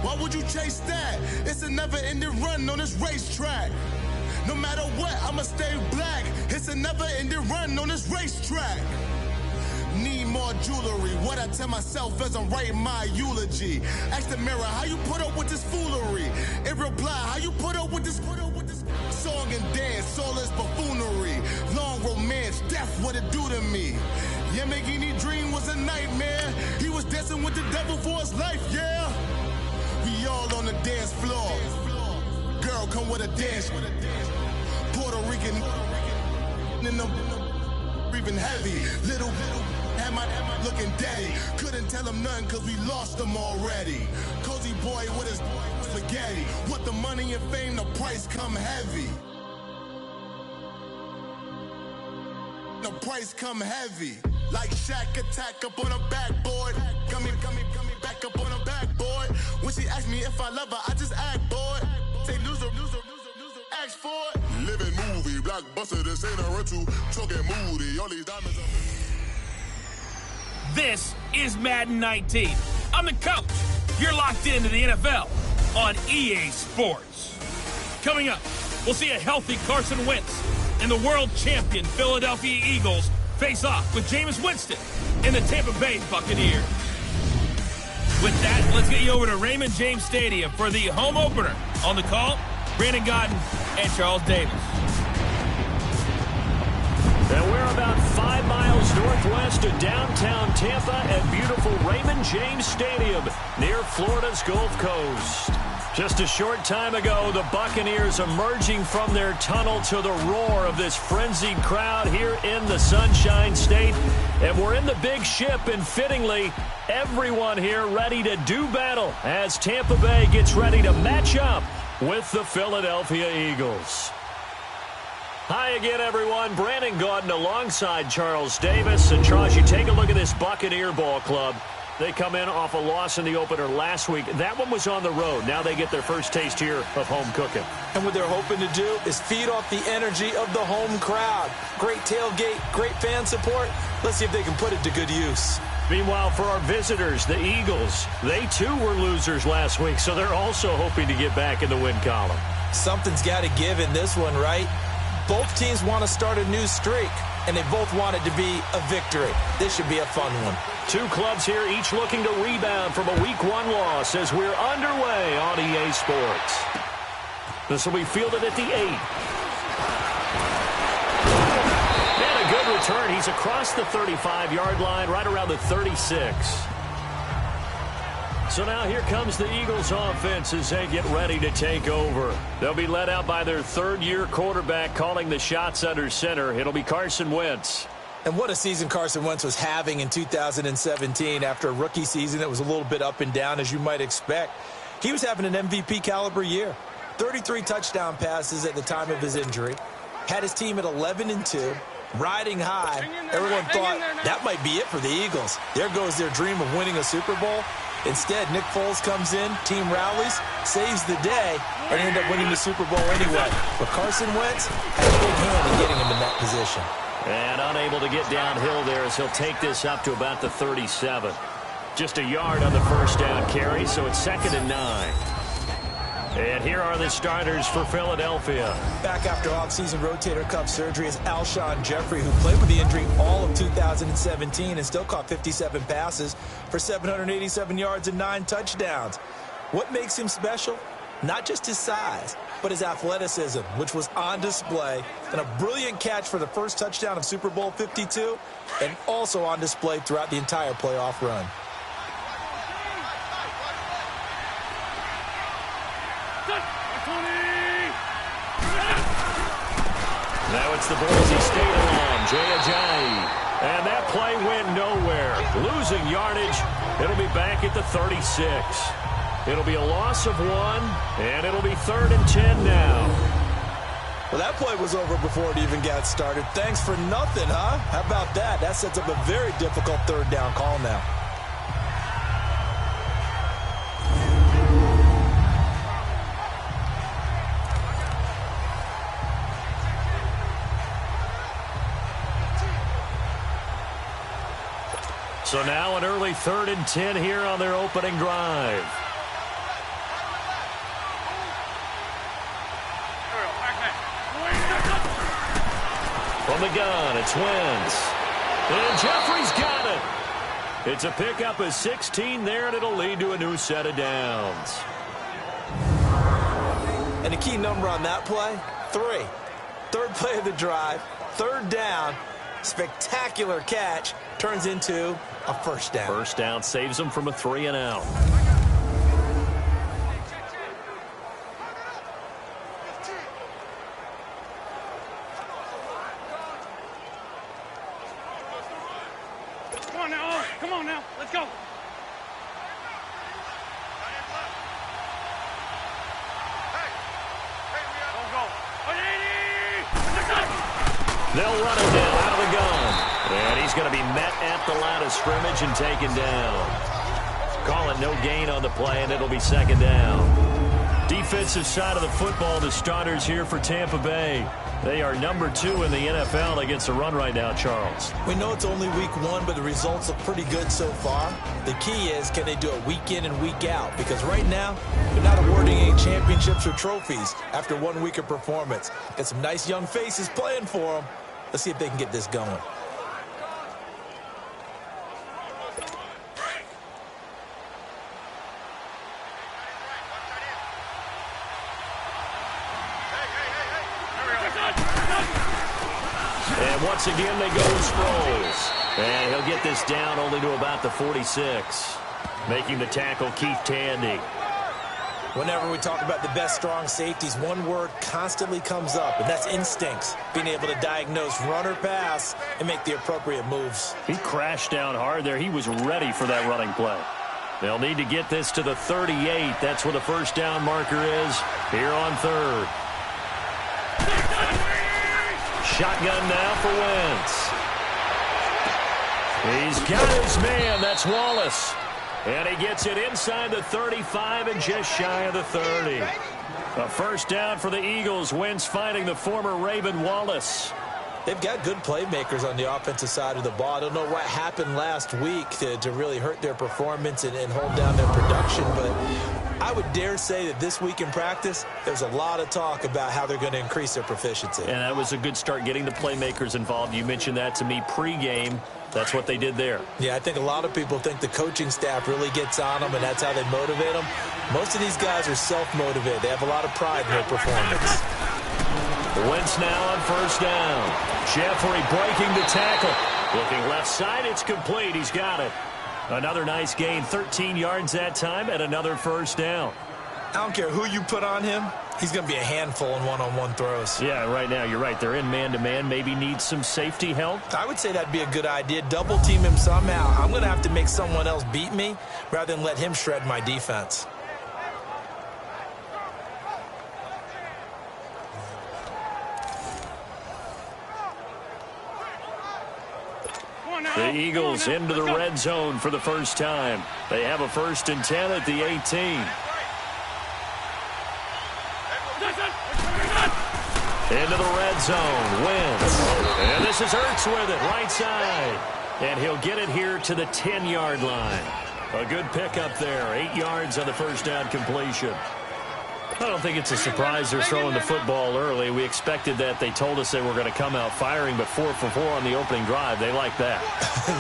Why would you chase that? It's a never-ending run on this racetrack. No matter what, I'ma stay black. It's a never-ending run on this racetrack. Need more jewelry. What I tell myself as I'm writing my eulogy. Ask the mirror, how you put up with this foolery? It reply, how you put up with this song and dance, soulless buffoonery. Long romance, death, what it do to me? Yamagini dream was a nightmare. He was dancing with the devil for his life, yeah. We all on the dance floor. Girl, come with a dance. Puerto Rican in the breathing heavy. Little had my looking daddy. Couldn't tell him nothing cause we lost him already. Cozy boy with his spaghetti. With the money and fame, the price come heavy. The price come heavy. Like Shaq attack up on a backboard. Coming back up on a backboard. When she asked me if I love her, I just act bored. Say loser, ask for it. Living movie, blockbuster, this ain't a rental. Talking moody, all these diamonds are... This is Madden 19. I'm the coach. You're locked into the NFL on EA Sports. Coming up, we'll see a healthy Carson Wentz and the world champion Philadelphia Eagles face off with Jameis Winston and the Tampa Bay Buccaneers. With that, let's get you over to Raymond James Stadium for the home opener. On the call, Brandon Godden and Charles Davis. And we're about 5 miles northwest of downtown Tampa at beautiful Raymond James Stadium near Florida's Gulf Coast. Just a short time ago, the Buccaneers emerging from their tunnel to the roar of this frenzied crowd here in the Sunshine State. And we're in the big ship, and fittingly, everyone here ready to do battle as Tampa Bay gets ready to match up with the Philadelphia Eagles. Hi again, everyone. Brandon Gaudin alongside Charles Davis. And Charles, you take a look at this Buccaneer ball club. They come in off a loss in the opener last week. That one was on the road. Now they get their first taste here of home cooking. And what they're hoping to do is feed off the energy of the home crowd. Great tailgate, great fan support. Let's see if they can put it to good use. Meanwhile, for our visitors, the Eagles, they too were losers last week, so they're also hoping to get back in the win column. Something's got to give in this one, right? Both teams want to start a new streak, and they both want it to be a victory. This should be a fun one. Two clubs here, each looking to rebound from a Week 1 loss as we're underway on EA Sports. This will be fielded at the 8. And a good return. He's across the 35-yard line, right around the 36. So now here comes the Eagles offense as they get ready to take over. They'll be led out by their third-year quarterback calling the shots under center. It'll be Carson Wentz. And what a season Carson Wentz was having in 2017 after a rookie season that was a little bit up and down, as you might expect. He was having an MVP caliber year. 33 touchdown passes at the time of his injury. Had his team at 11-2. Riding high. Everyone thought that might be it for the Eagles. There goes their dream of winning a Super Bowl. Instead, Nick Foles comes in, team rallies, saves the day, and end up winning the Super Bowl anyway. But Carson Wentz had a big hand in getting him in that position. And unable to get downhill there as he'll take this up to about the 37. Just a yard on the first down carry, so it's 2nd and 9. And here are the starters for Philadelphia. Back after off-season rotator cuff surgery is Alshon Jeffrey, who played with the injury all of 2017 and still caught 57 passes for 787 yards and 9 touchdowns. What makes him special? Not just his size, but his athleticism, which was on display, and a brilliant catch for the first touchdown of Super Bowl 52, and also on display throughout the entire playoff run. Now it's the Boise State alum, Jay Ajayi. And that play went nowhere. Losing yardage. It'll be back at the 36. It'll be a loss of 1, and it'll be 3rd and 10 now. Well, that play was over before it even got started. Thanks for nothing, huh? How about that? That sets up a very difficult 3rd down call now. So now an early 3rd and 10 here on their opening drive. From the gun, it's Wentz. And Jeffrey's got it. It's a pickup of 16 there, and it'll lead to a new set of downs. And the key number on that play, 3. Third play of the drive, third down, spectacular catch, turns into a first down. First down saves them from a 3-and-out. Come on now, let's go. They'll run him down out of the gun. And he's going to be met at the line of scrimmage and taken down. Call it no gain on the play, and it'll be second down. Defensive side of the football, the starters here for Tampa Bay. They are number 2 in the NFL against the run right now, Charles. We know it's only week 1, but the results look pretty good so far. The key is, can they do it week in and week out? Because right now, they're not awarding any championships or trophies after 1 week of performance. Got some nice young faces playing for them. Let's see if they can get this going. And once again, they go with Sproles. And he'll get this down only to about the 46. Making the tackle, Keith Tandy. Whenever we talk about the best strong safeties, one word constantly comes up, and that's instincts. Being able to diagnose run or pass and make the appropriate moves. He crashed down hard there. He was ready for that running play. They'll need to get this to the 38. That's where the first down marker is here on third. Shotgun now for Wentz. He's got his man. That's Wallace. And he gets it inside the 35 and just shy of the 30. A first down for the Eagles. Wentz finding the former Raven Wallace. They've got good playmakers on the offensive side of the ball. I don't know what happened last week to really hurt their performance and hold down their production, but I would dare say that this week in practice, there's a lot of talk about how they're going to increase their proficiency. And that was a good start getting the playmakers involved. You mentioned that to me pregame. That's what they did there. Yeah, I think a lot of people think the coaching staff really gets on them, and that's how they motivate them. Most of these guys are self-motivated. They have a lot of pride in their performance. Wentz now on first down. Jeffrey breaking the tackle. Looking left side, it's complete. He's got it. Another nice gain, 13 yards that time, and another first down. I don't care who you put on him. He's going to be a handful in one-on-one throws. Yeah, right now, you're right. They're in man-to-man. Maybe need some safety help. I would say that'd be a good idea. Double team him somehow. I'm going to have to make someone else beat me rather than let him shred my defense. The Eagles into the red zone for the first time. They have a 1st and 10 at the 18. Into the red zone. Wentz. And this is Ertz with it, right side. And he'll get it here to the 10-yard line. A good pickup there. 8 yards on the first down completion. I don't think it's a surprise they're throwing the football early. We expected that. They told us they were going to come out firing, but 4 for 4 on the opening drive. They like that.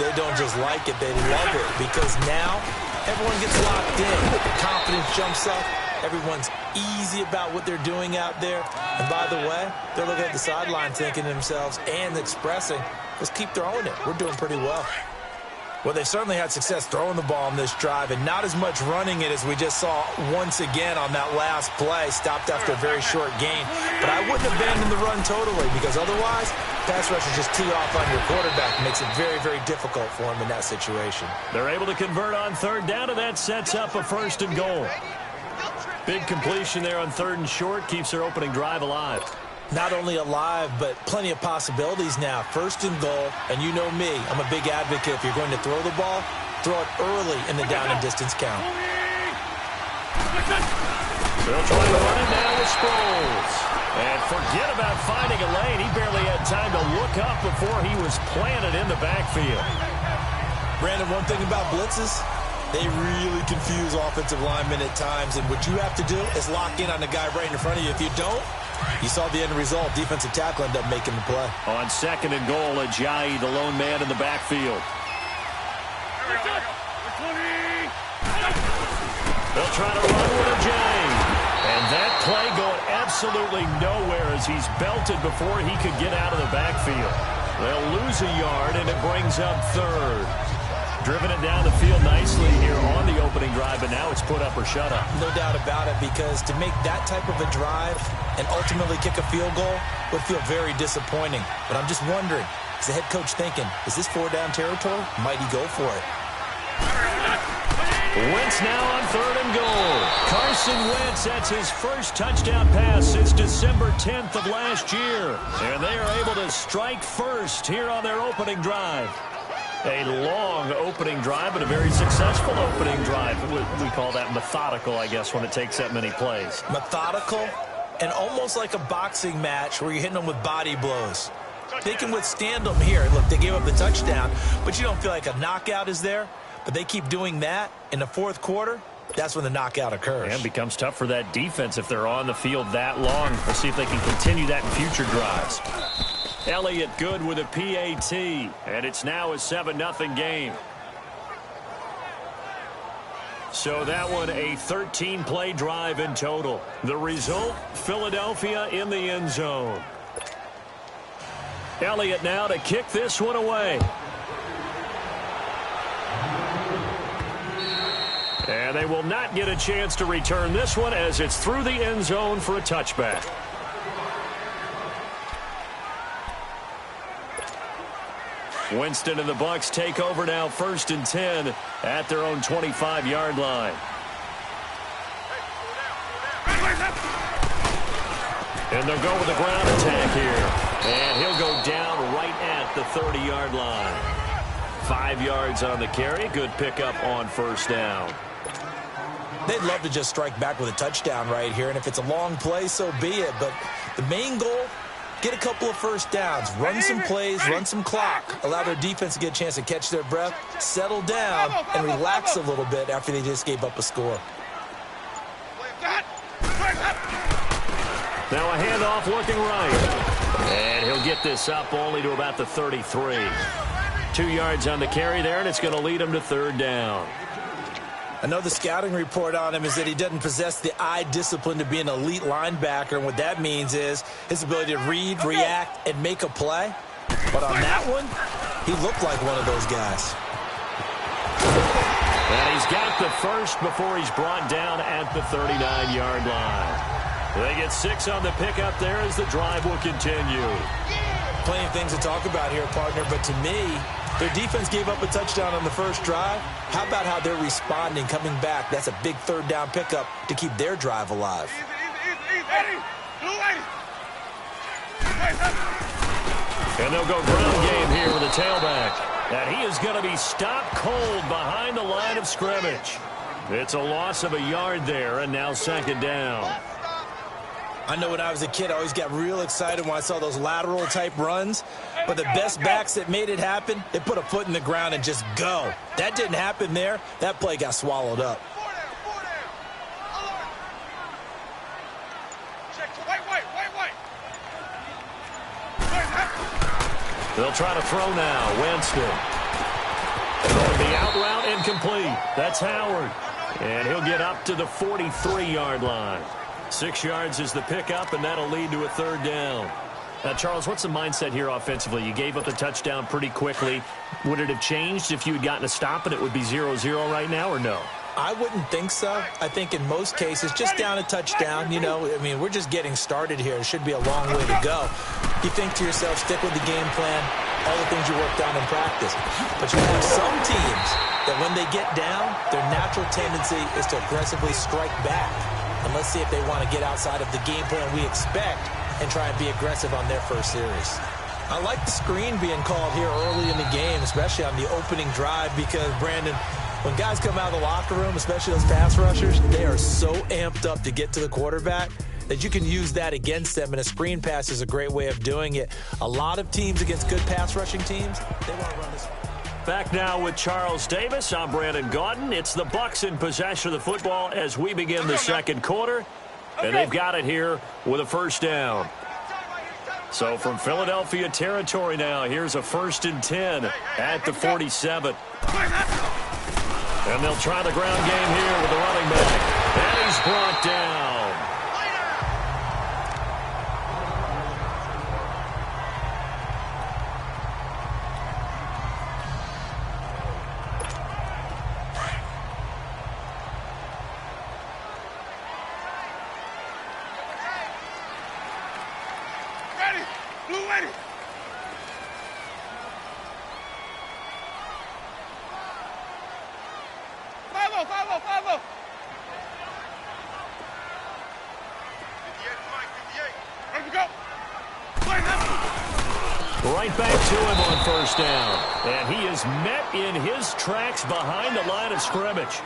They don't just like it, they love it, because now everyone gets locked in. The confidence jumps up. Everyone's easy about what they're doing out there. And by the way, they're looking at the sideline thinking to themselves and expressing, let's keep throwing it. We're doing pretty well. Well, they've certainly had success throwing the ball on this drive, and not as much running it as we just saw once again on that last play, stopped after a very short gain. But I wouldn't abandon the run totally, because otherwise, pass rushers just tee off on your quarterback. It makes it very, very difficult for him in that situation. They're able to convert on third down, and that sets up a 1st and goal. Big completion there on 3rd and short, keeps their opening drive alive. Not only alive, but plenty of possibilities now. 1st and goal, and you know me, I'm a big advocate. If you're going to throw the ball, throw it early in the down and distance count. They'll try to run it now with Sproles. And forget about finding a lane. He barely had time to look up before he was planted in the backfield. Brandon, one thing about blitzes, they really confuse offensive linemen at times, and what you have to do is lock in on the guy right in front of you. If you don't, You saw the end result. Defensive tackle ended up making the play. On 2nd and goal, Ajayi, the lone man in the backfield. They'll try to run with Ajayi. And that play going absolutely nowhere as he's belted before he could get out of the backfield. They'll lose a yard, and it brings up 3rd. Driven it down the field nicely here on the opening drive, but now it's put up or shut up. No doubt about it, because to make that type of a drive and ultimately kick a field goal would feel very disappointing. But I'm just wondering, is the head coach thinking, is this 4-down territory? Might he go for it? Wentz now on 3rd and goal. Carson Wentz, that's his first touchdown pass since December 10th of last year. And they are able to strike first here on their opening drive. A long opening drive, but a very successful opening drive. We call that methodical, I guess, when it takes that many plays. Methodical and almost like a boxing match where you're hitting them with body blows. They can withstand them here. Look, they gave up the touchdown, but you don't feel like a knockout is there. But they keep doing that in the 4th quarter. That's when the knockout occurs. And it becomes tough for that defense if they're on the field that long. We'll see if they can continue that in future drives. Elliott good with a PAT, and it's now a 7-0 game. So that one a 13-play drive in total. The result, Philadelphia in the end zone. Elliott now to kick this one away. And they will not get a chance to return this one as it's through the end zone for a touchback. Winston and the Bucs take over now 1st and 10 at their own 25-yard line. And they'll go with the ground attack here. And he'll go down right at the 30-yard line. 5 yards on the carry. Good pickup on 1st down. They'd love to just strike back with a touchdown right here, and if it's a long play, so be it. But the main goal, get a couple of 1st downs, run some plays, run some clock, allow their defense to get a chance to catch their breath, settle down, and relax a little bit after they just gave up a score. Now a handoff looking right. And he'll get this up only to about the 33. 2 yards on the carry there, and it's going to lead him to 3rd down. I know the scouting report on him is that he doesn't possess the eye discipline to be an elite linebacker, and what that means is his ability to read, react, and make a play. But on that one, he looked like one of those guys. And he's got the first before he's brought down at the 39-yard line. They get 6 on the pickup there as the drive will continue. Plenty of things to talk about here, partner, but to me, their defense gave up a touchdown on the first drive. How about how they're responding, coming back? That's a big 3rd down pickup to keep their drive alive. And they'll go ground game here with a tailback. And he is going to be stopped cold behind the line of scrimmage. It's a loss of a yard there, and now 2nd down. I know when I was a kid, I always got real excited when I saw those lateral-type runs. But the best backs that made it happen, they put a foot in the ground and just go. That didn't happen there. That play got swallowed up. They'll try to throw now. Winston. Throwing the out route incomplete. That's Howard. And he'll get up to the 43-yard line. 6 yards is the pickup, and that'll lead to a 3rd down. Now, Charles, what's the mindset here offensively? You gave up the touchdown pretty quickly. Would it have changed if you had gotten a stop and it would be 0-0 right now, or no? I wouldn't think so. I think in most cases, just down a touchdown, you know, I mean, we're just getting started here. It should be a long way to go. You think to yourself, stick with the game plan, all the things you worked on in practice. But you have some teams that when they get down, their natural tendency is to aggressively strike back. And let's see if they want to get outside of the game plan we expect and try and be aggressive on their first series. I like the screen being called here early in the game, especially on the opening drive, because, Brandon, when guys come out of the locker room, especially those pass rushers, they are so amped up to get to the quarterback that you can use that against them, and a screen pass is a great way of doing it. A lot of teams against good pass rushing teams, they want to run this. Back now with Charles Davis. I'm Brandon Gaudin. It's the Bucs in possession of the football as we begin the second quarter. And they've got it here with a first down. So from Philadelphia territory now, here's a 1st and 10 at the 47. And they'll try the ground game here with the running back. And he's brought down. Right back to him on first down. And he is met in his tracks behind the line of scrimmage.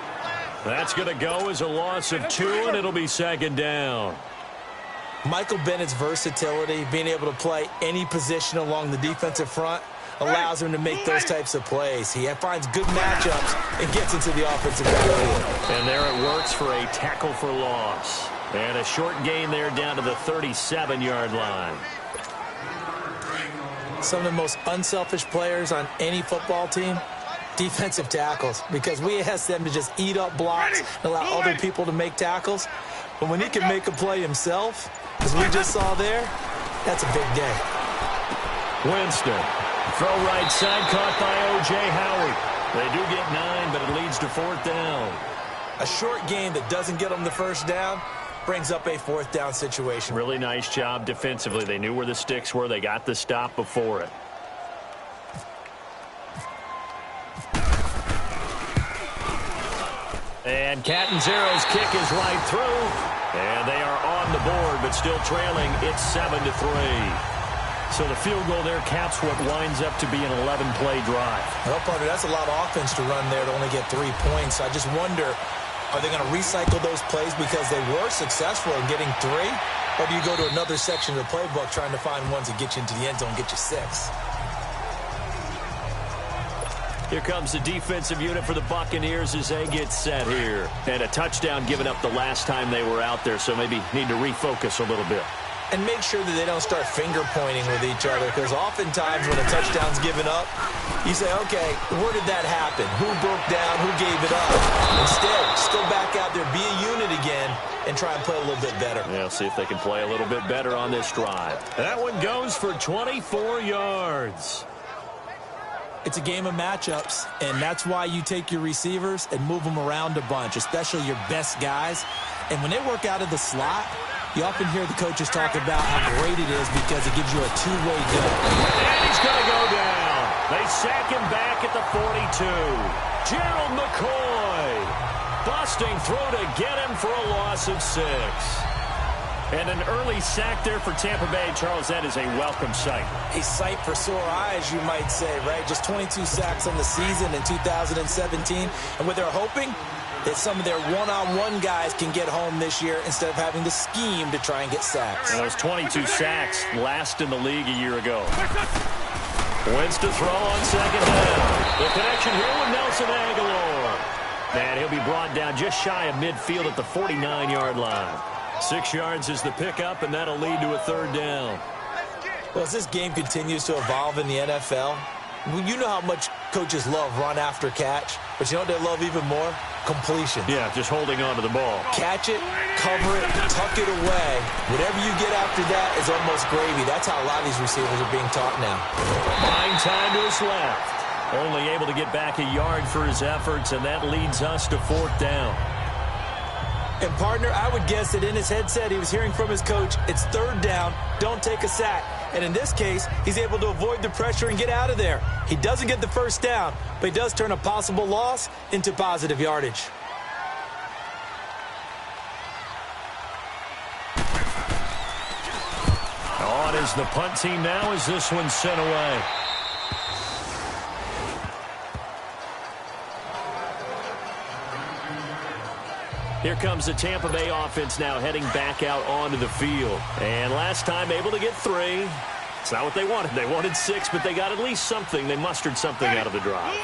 That's going to go as a loss of 2, and it'll be 2nd down. Michael Bennett's versatility, being able to play any position along the defensive front, allows him to make those types of plays. He finds good matchups and gets into the offensive backfield. And there it works for a tackle for loss. And a short gain there down to the 37-yard line. Some of the most unselfish players on any football team, defensive tackles, because we ask them to just eat up blocks and allow other people to make tackles. But when he can make a play himself, as we just saw there, that's a big day. Winston, throw right side, caught by O.J. Howard. They do get 9, but it leads to 4th down. A short game that doesn't get them the first down brings up a 4th down situation. Really nice job defensively. They knew where the sticks were. They got the stop before it. And Catanzaro's kick is right through. And they are on the board, but still trailing. It's 7-3. So the field goal there caps what winds up to be an 11-play drive. Well, partner, that's a lot of offense to run there to only get 3 points. I just wonder, are they going to recycle those plays because they were successful in getting 3? Or do you go to another section of the playbook trying to find ones that get you into the end zone and get you 6? Here comes the defensive unit for the Buccaneers as they get set here. And a touchdown given up the last time they were out there, so maybe need to refocus a little bit. And make sure that they don't start finger pointing with each other, because oftentimes when a touchdown's given up, you say, okay, where did that happen? Who broke down? Who gave it up? Instead, just go back out there, be a unit again, and try and play a little bit better. Yeah, see if they can play a little bit better on this drive. That one goes for 24 yards. It's a game of matchups, and that's why you take your receivers and move them around a bunch, especially your best guys. And when they work out of the slot, you often hear the coaches talk about how great it is because it gives you a two-way go. And he's going to go down. They sack him back at the 42. Gerald McCoy busting through to get him for a loss of 6. And an early sack there for Tampa Bay. Charles, that is a welcome sight. A sight for sore eyes, you might say, right? Just 22 sacks on the season in 2017. And what they're hoping that some of their one-on-one guys can get home this year instead of having to scheme to try and get sacks. And those 22 sacks last in the league a year ago. Wentz to throw on second down. The connection here with Nelson Aguilar. And he'll be brought down just shy of midfield at the 49-yard line. 6 yards is the pickup, and that'll lead to a 3rd down. Well, as this game continues to evolve in the NFL, you know how much coaches love run after catch, but you know what they love even more? Completion. Yeah, just holding on to the ball. Catch it, cover it, tuck it away. Whatever you get after that is almost gravy. That's how a lot of these receivers are being taught now. Buying time to his left. Only able to get back a yard for his efforts, and that leads us to 4th down. And, partner, I would guess that in his headset he was hearing from his coach, it's 3rd down, don't take a sack. And in this case, he's able to avoid the pressure and get out of there. He doesn't get the 1st down, but he does turn a possible loss into positive yardage. On is the punt team now as this one's sent away. Here comes the Tampa Bay offense now heading back out onto the field. And last time able to get 3. It's not what they wanted. They wanted 6, but they got at least something. They mustered something out of the drive.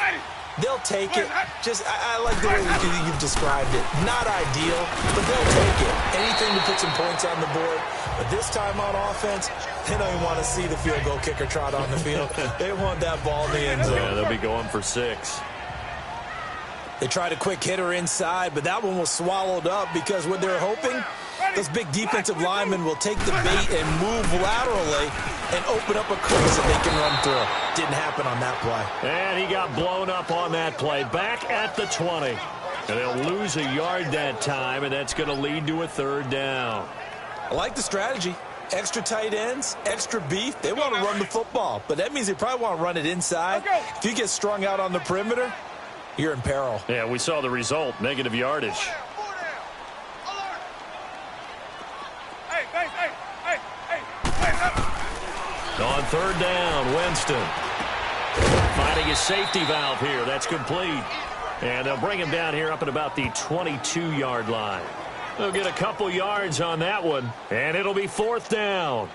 They'll take it. I like the way you've described it. Not ideal, but they'll take it. Anything seem to put some points on the board. But this time on offense, they don't even want to see the field goal kicker trot on the field. They want that ball in the end zone. Yeah, they'll be going for 6. They tried a quick hitter inside, but that one was swallowed up because what they're hoping, those big defensive linemen will take the bait and move laterally and open up a crease that they can run through. Didn't happen on that play. And he got blown up on that play. Back at the 20. And they'll lose a yard that time, and that's going to lead to a 3rd down. I like the strategy. Extra tight ends, extra beef. They want to run the football, but that means they probably want to run it inside. If you get strung out on the perimeter, you're in peril. Yeah, we saw the result, negative yardage. On 3rd down, Winston. Finding his safety valve here. That's complete. And they'll bring him down here up at about the 22-yard line. They'll get a couple yards on that one, and it'll be 4th down.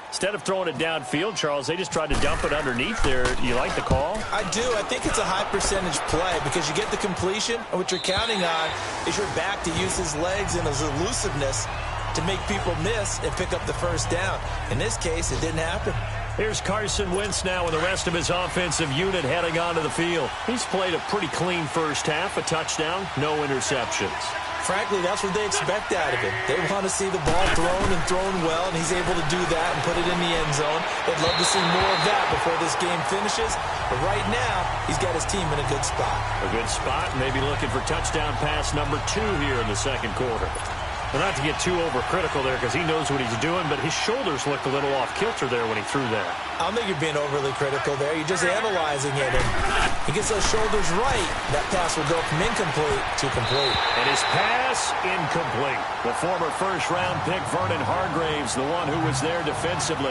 Instead of throwing it downfield, Charles, they just tried to dump it underneath there. You like the call? I do. I think it's a high-percentage play because you get the completion, and what you're counting on is your back to use his legs and his elusiveness to make people miss and pick up the 1st down. In this case, it didn't happen. Here's Carson Wentz now with the rest of his offensive unit heading onto the field. He's played a pretty clean first half, a touchdown, no interceptions. Frankly, that's what they expect out of him. They want to see the ball thrown and thrown well, and he's able to do that and put it in the end zone. They'd love to see more of that before this game finishes. But right now, he's got his team in a good spot. A good spot, maybe looking for touchdown pass number 2 here in the 2nd quarter. Well, not to get too overcritical there because he knows what he's doing, but his shoulders looked a little off kilter there when he threw that. I don't think you're being overly critical there. You're just analyzing it. And he gets those shoulders right, that pass will go from incomplete to complete. And his pass, incomplete. The former first-round pick, Vernon Hargreaves, the one who was there defensively.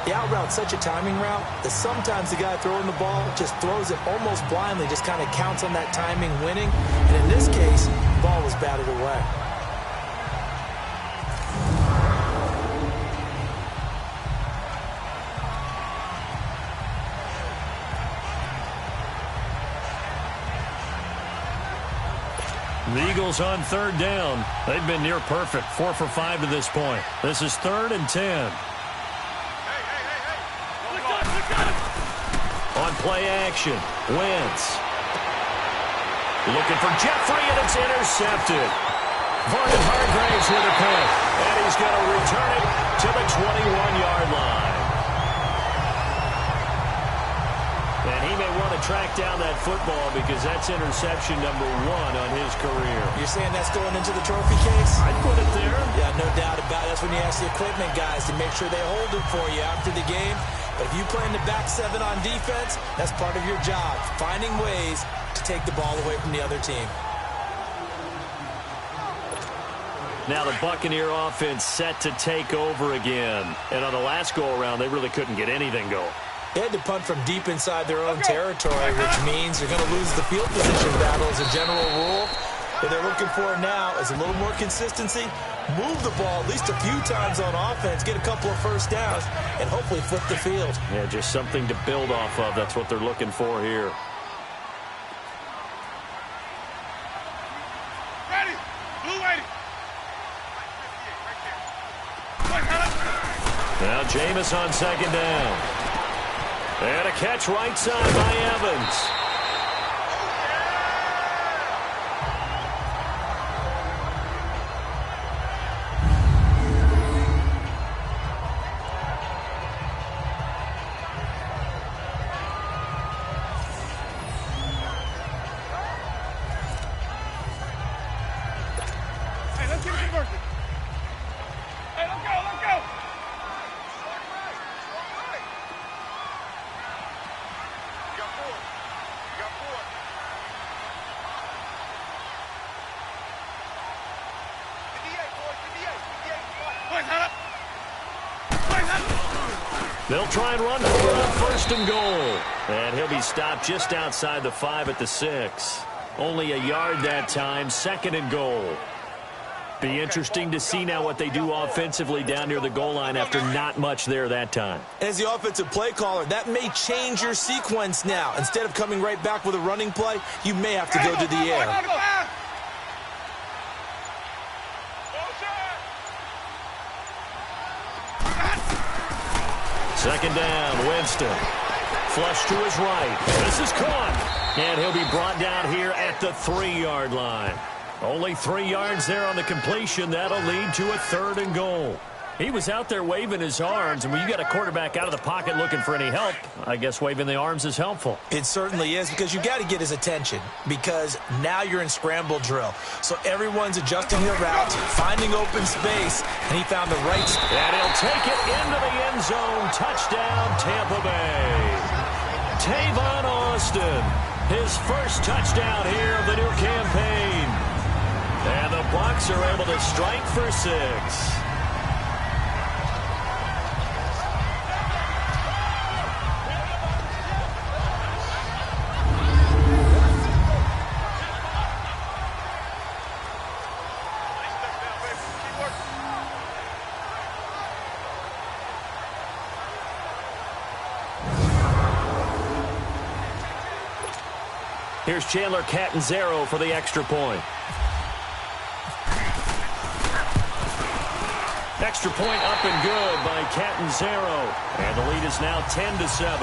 The out route's such a timing route that sometimes the guy throwing the ball just throws it almost blindly, just kind of counts on that timing winning. And in this case, the ball was batted away. The Eagles on 3rd down. They've been near perfect, 4 for 5 to this point. This is 3rd and 10. On play action, Wentz. Looking for Jeffrey, and it's intercepted. Vernon Hargreaves with a pick, and he's going to return it to the 21-yard line. And he may want to track down that football because that's interception number 1 on his career. You're saying that's going into the trophy case? I'd put it there. Yeah, no doubt about it. That's when you ask the equipment guys to make sure they hold it for you after the game. But if you play in the back 7 on defense, that's part of your job, finding ways to take the ball away from the other team. Now the Buccaneer offense set to take over again. And on the last go-around, they really couldn't get anything going. They had to punt from deep inside their own territory, which means they're going to lose the field position battle as a general rule. What they're looking for now is a little more consistency, move the ball at least a few times on offense, get a couple of 1st downs, and hopefully flip the field. Yeah, just something to build off of. That's what they're looking for here. Ready. Blue waiting. Now Jameis on 2nd down. And a catch right side by Evans. Hey, let's get it converted. Hey, let's go, let's go. They'll try and run for it on 1st and goal. And he'll be stopped just outside the 5 at the 6. Only a yard that time, 2nd and goal. Be interesting to see now what they do offensively down near the goal line after not much there that time. As the offensive play caller, that may change your sequence now. Instead of coming right back with a running play, you may have to go to the air. Second down, Winston. Flush to his right. This is caught. And he'll be brought down here at the 3-yard line. Only 3 yards there on the completion. That'll lead to a 3rd and goal. He was out there waving his arms, and when you got a quarterback out of the pocket looking for any help, I guess waving the arms is helpful. It certainly is, because you got to get his attention, because now you're in scramble drill. So everyone's adjusting their routes, finding open space, and he found the right spot. And he'll take it into the end zone. Touchdown, Tampa Bay. Tavon Austin, his first touchdown here of the new campaign. And the Bucs are able to strike for 6. Here's Chandler Catanzaro for the extra point. Extra point up and good by Catanzaro. And the lead is now 10-7.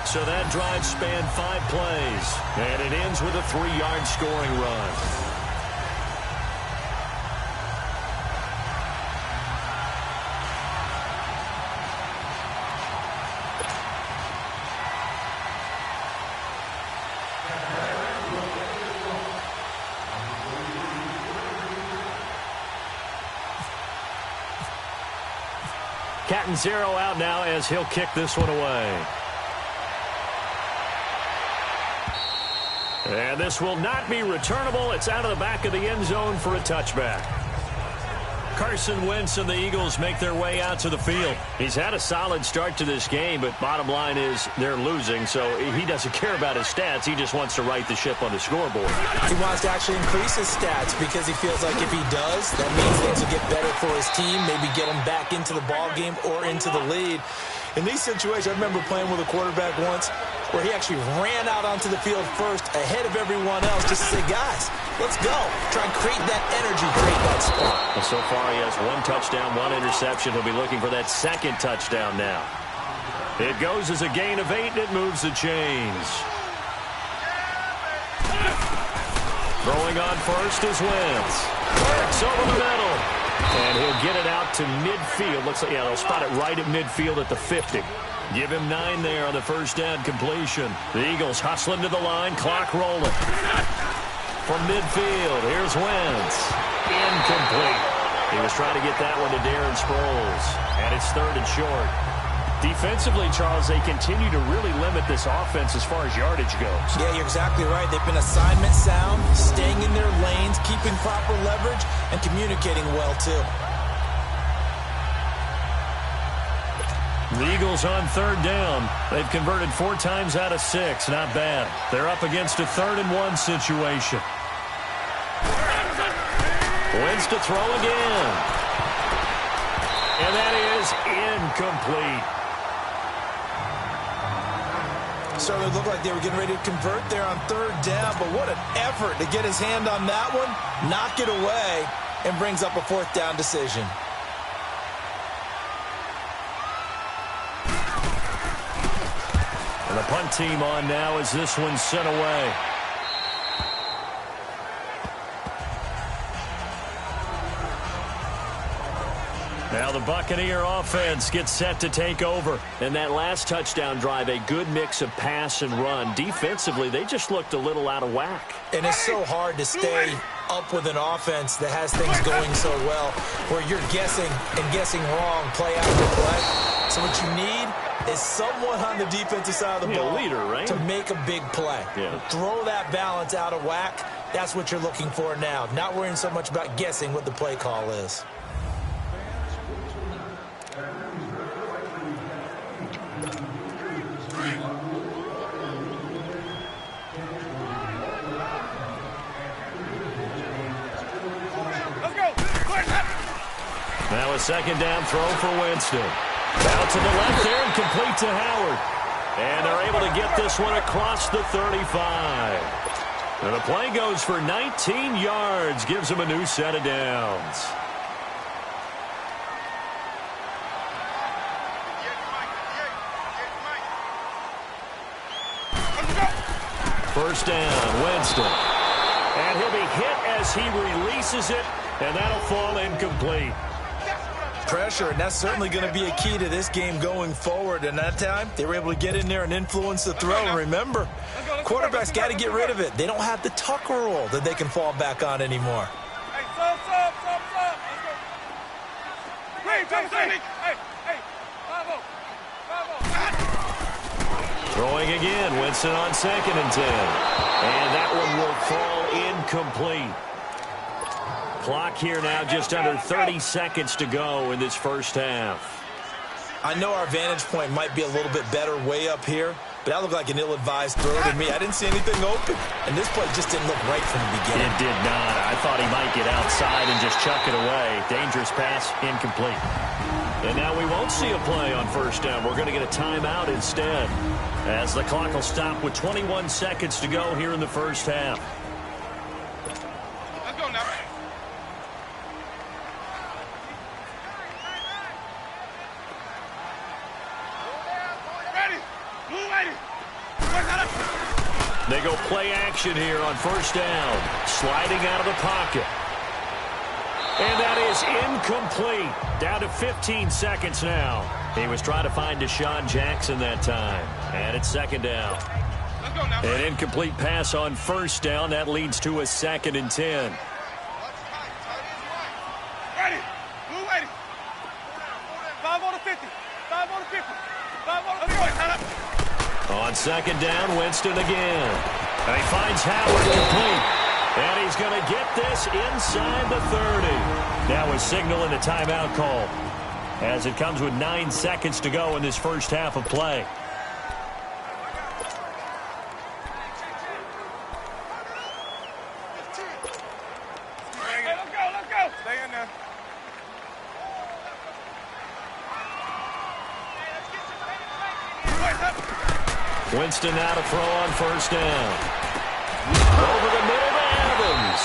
So that drive spanned 5 plays. And it ends with a 3-yard scoring run. Catanzaro out now as he'll kick this one away. And this will not be returnable. It's out of the back of the end zone for a touchback. Carson Wentz and the Eagles make their way out to the field. He's had a solid start to this game, but bottom line is they're losing, so he doesn't care about his stats. He just wants to right the ship on the scoreboard. He wants to actually increase his stats because he feels like if he does, that means things will get better for his team, maybe get him back into the ball game or into the lead. In these situations, I remember playing with a quarterback once where he actually ran out onto the field first ahead of everyone else just to say, guys, let's go. Try and create that energy, create that spark. And so far, he has 1 touchdown, 1 interception. He'll be looking for that 2nd touchdown now. It goes as a gain of 8, and it moves the chains. Throwing on first is Wentz. Works over the middle. And he'll get it out to midfield. Looks like, yeah, they'll spot it right at midfield at the 50. Give him 9 there on the first down completion. The Eagles hustling to the line, clock rolling. From midfield, here's Wentz. Incomplete. He was trying to get that one to Darren Sproles. And it's 3rd and short. Defensively, Charles, they continue to really limit this offense as far as yardage goes. Yeah, you're exactly right. They've been assignment sound, staying in their lanes, keeping proper leverage, and communicating well, too. The Eagles on 3rd down. They've converted 4 times out of 6. Not bad. They're up against a 3rd and 1 situation. Wentz to throw again. And that is incomplete. Certainly looked like they were getting ready to convert there on 3rd down, but what an effort to get his hand on that one, knock it away, and brings up a 4th down decision. And the punt team on now as this one's sent away. Now the Buccaneer offense gets set to take over. And that last touchdown drive, a good mix of pass and run. Defensively, they just looked a little out of whack. And it's so hard to stay up with an offense that has things going so well, where you're guessing and guessing wrong play after play. So what you need is someone on the defensive side of the ball, leader, right? to make a big play. Yeah. Throw that balance out of whack. That's what you're looking for now. Not worrying so much about guessing what the play call is. Now a 2nd down throw for Winston. Out to the left there and complete to Howard. And they're able to get this one across the 35. And the play goes for 19 yards. Gives them a new set of downs. first down. Winston. And he'll be hit as he releases it, and that'll fall incomplete. Pressure, and that's certainly going to be a key to this game going forward. And that time, they were able to get in there and influence the throw. And remember, quarterbacks got to get rid of it. They don't have the tuck rule that they can fall back on anymore. Hey, stop. Let's go. Hey, 5-0. Throwing again, Winston on 2nd and 10. And that one will fall incomplete. Clock here now just under 30 seconds to go in this first half. I know our vantage point might be a little bit better way up here, but that looked like an ill-advised throw to me. I didn't see anything open, and this play just didn't look right from the beginning. It did not. I thought he might get outside and just chuck it away. Dangerous pass, incomplete. And now we won't see a play on first down. We're going to get a timeout instead, as the clock will stop with 21 seconds to go here in the first half. Let's go now. They go play action here on first down. Sliding out of the pocket. And that is incomplete. Down to 15 seconds now. He was trying to find Deshaun Jackson that time. And it's 2nd down. Let's go now. An incomplete pass on first down. That leads to a 2nd and 10. Ready. Blue ready. 5 on the 50. 5 on the 50. 5 on the 50. On 2nd down, Winston again. And he finds Howard complete. And he's going to get this inside the 30. That was signaling a timeout call, as it comes with 9 seconds to go in this first half of play. Hey, let's go. Stay in there. Winston now to throw on first down. Over the middle to Evans.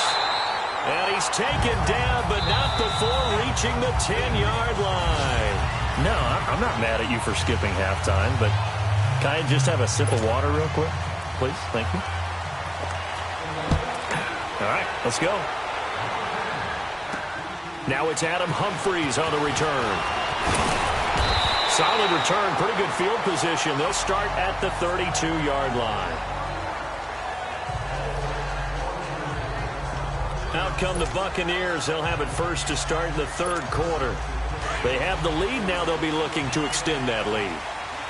And he's taken down, but not before reaching the 10-yard line. No, I'm not mad at you for skipping halftime, but can I just have a sip of water real quick? Please, thank you. All right, let's go. Now it's Adam Humphries on the return. Solid return, pretty good field position. They'll start at the 32-yard line. Out come the Buccaneers. They'll have it first to start in the 3rd quarter. They have the lead now. They'll be looking to extend that lead.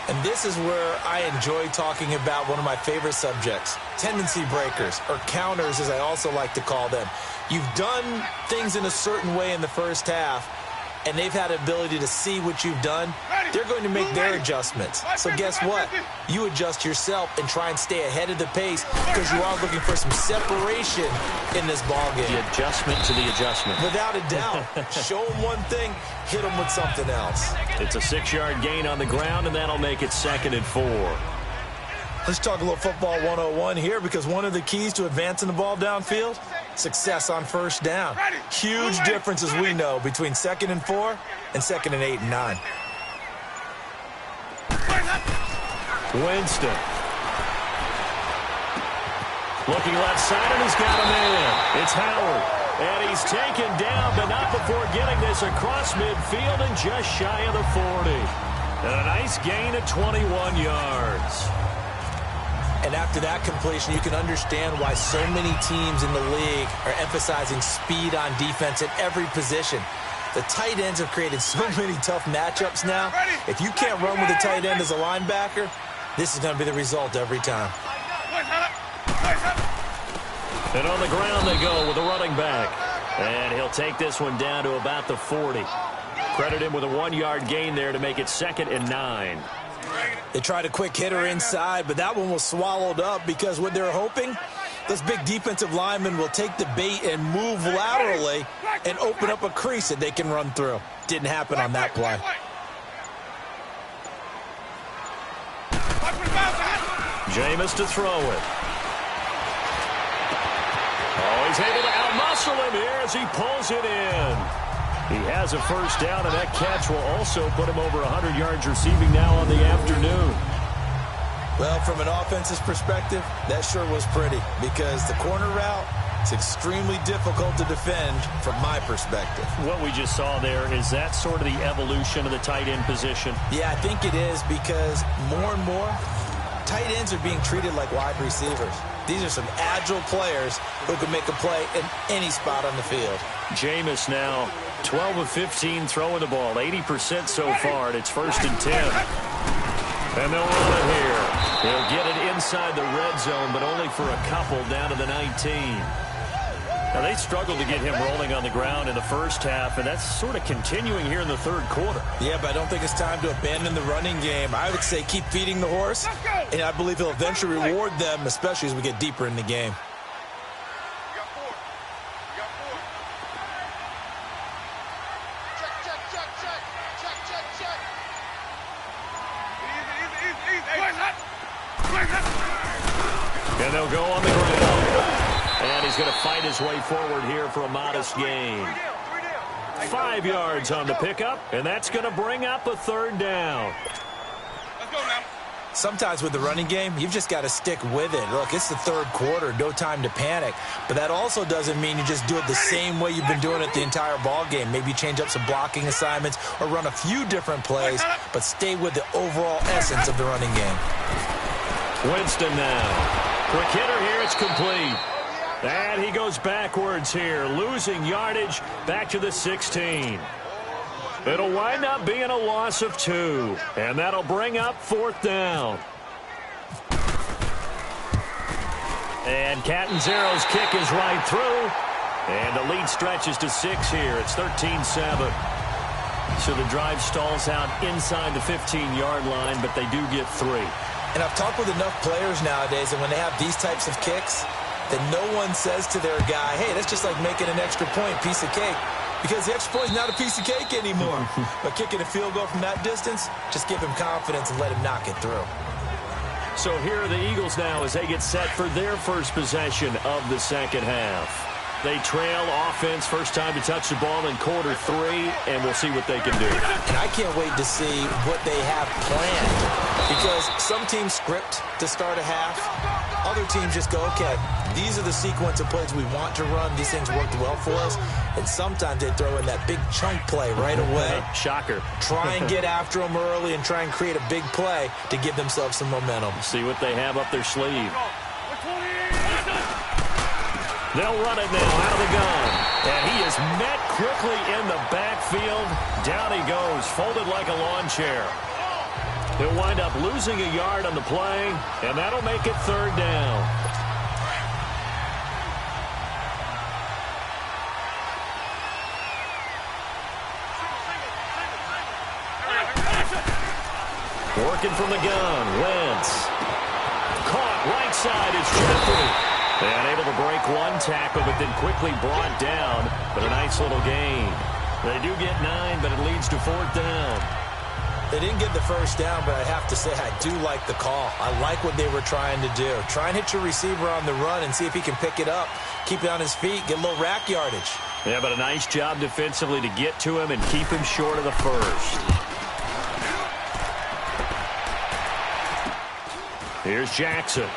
And this is where I enjoy talking about one of my favorite subjects, tendency breakers, or counters as I also like to call them. You've done things in a certain way in the first half, and they've had the ability to see what you've done. They're going to make their adjustments. So guess what? You adjust yourself and try and stay ahead of the pace, because you are looking for some separation in this ballgame. The adjustment to the adjustment. Without a doubt. Show them one thing, hit them with something else. It's a 6-yard gain on the ground, and that'll make it 2nd and 4. Let's talk a little football 101 here, because one of the keys to advancing the ball downfield, success on first down. Huge difference, as we know, between 2nd and 4 and 2nd and 8 and 9. Winston. Looking left side, and he's got a man. It's Howard. And he's taken down, but not before getting this across midfield and just shy of the 40. And a nice gain of 21 yards. And after that completion, you can understand why so many teams in the league are emphasizing speed on defense at every position. The tight ends have created so many tough matchups now. If you can't run with a tight end as a linebacker, this is going to be the result every time. And on the ground they go with a running back. And he'll take this one down to about the 40. Credit him with a 1-yard gain there to make it 2nd and 9. They tried a quick hitter inside, but that one was swallowed up, because what they're hoping, those big defensive linemen will take the bait and move laterally and open up a crease that they can run through. Didn't happen on that play. Jameis to throw it. Oh, he's able to outmuscle him here as he pulls it in. He has a first down, and that catch will also put him over 100 yards receiving now on the afternoon. Well, from an offensive perspective, that sure was pretty because the corner route is extremely difficult to defend from my perspective. What we just saw there, is that sort of the evolution of the tight end position? Yeah, I think it is because more and more, tight ends are being treated like wide receivers. These are some agile players who can make a play in any spot on the field. Jameis now 12 of 15 throwing the ball, 80% so far, and it's 1st and 10. And they'll run it here. He'll get it inside the red zone, but only for a couple down to the 19. Now, they struggled to get him rolling on the ground in the first half, and that's sort of continuing here in the third quarter. Yeah, but I don't think it's time to abandon the running game. I would say keep feeding the horse, and I believe he'll eventually reward them, especially as we get deeper in the game. And they'll go on the ground. And he's going to fight his way forward here for a modest gain. 5 yards on the pickup, and that's going to bring up a 3rd down. Let's go now. Sometimes with the running game, you've just got to stick with it. Look, it's the third quarter, no time to panic. But that also doesn't mean you just do it the same way you've been doing it the entire ball game. Maybe change up some blocking assignments or run a few different plays, but stay with the overall essence of the running game. Winston now. Quick hitter here, it's complete. And he goes backwards here, losing yardage back to the 16. It'll wind up being a loss of 2, and that'll bring up 4th down. And Catanzaro's kick is right through, and the lead stretches to 6 here. It's 13-7. So the drive stalls out inside the 15-yard line, but they do get 3. And I've talked with enough players nowadays, and when they have these types of kicks, that no one says to their guy, hey, that's just like making an extra point, piece of cake. Because the extra point is not a piece of cake anymore. But kicking a field goal from that distance, just give him confidence and let him knock it through. So here are the Eagles now as they get set for their first possession of the second half. They trail offense, first time to touch the ball in quarter 3, and we'll see what they can do. And I can't wait to see what they have planned. Because some teams script to start a half. Other teams just go, okay, these are the sequence of plays we want to run. These things worked well for us. And sometimes they throw in that big chunk play right away. Shocker. Try and get after them early and try and create a big play to give themselves some momentum. See what they have up their sleeve. They'll run it now out of the gun. And he is met quickly in the backfield. Down he goes, folded like a lawn chair. He'll wind up losing a yard on the play, and that'll make it 3rd down. Working from the gun, Wentz. Caught right side is Jeffrey. And able to break one tackle, but then quickly brought down. But a nice little gain. They do get 9, but it leads to 4th down. They didn't get the first down, but I have to say I do like the call. I like what they were trying to do. Try and hit your receiver on the run and see if he can pick it up. Keep it on his feet, get a little rack yardage. Yeah, but a nice job defensively to get to him and keep him short of the first. Here's Jackson.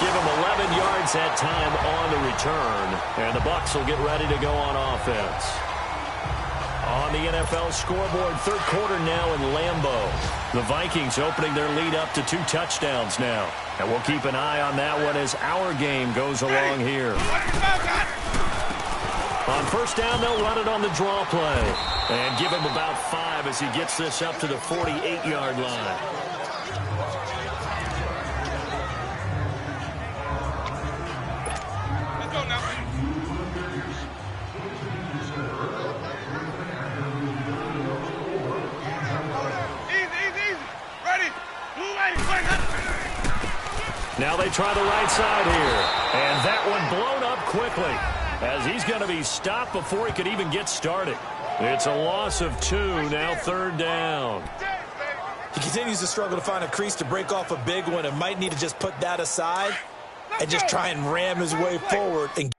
Give him 11 yards that time on the return. And the Bucs will get ready to go on offense. On the NFL scoreboard, third quarter now in Lambeau. The Vikings opening their lead up to 2 touchdowns now. And we'll keep an eye on that one as our game goes along here. On first down, they'll run it on the draw play. And give him about 5 as he gets this up to the 48-yard line. Now they try the right side here. And that one blown up quickly as he's going to be stopped before he could even get started. It's a loss of 2, now third down. He continues to struggle to find a crease to break off a big one and might need to just put that aside and just try and ram his way forward and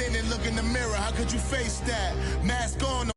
in and look in the mirror. How could you face that? Mask on.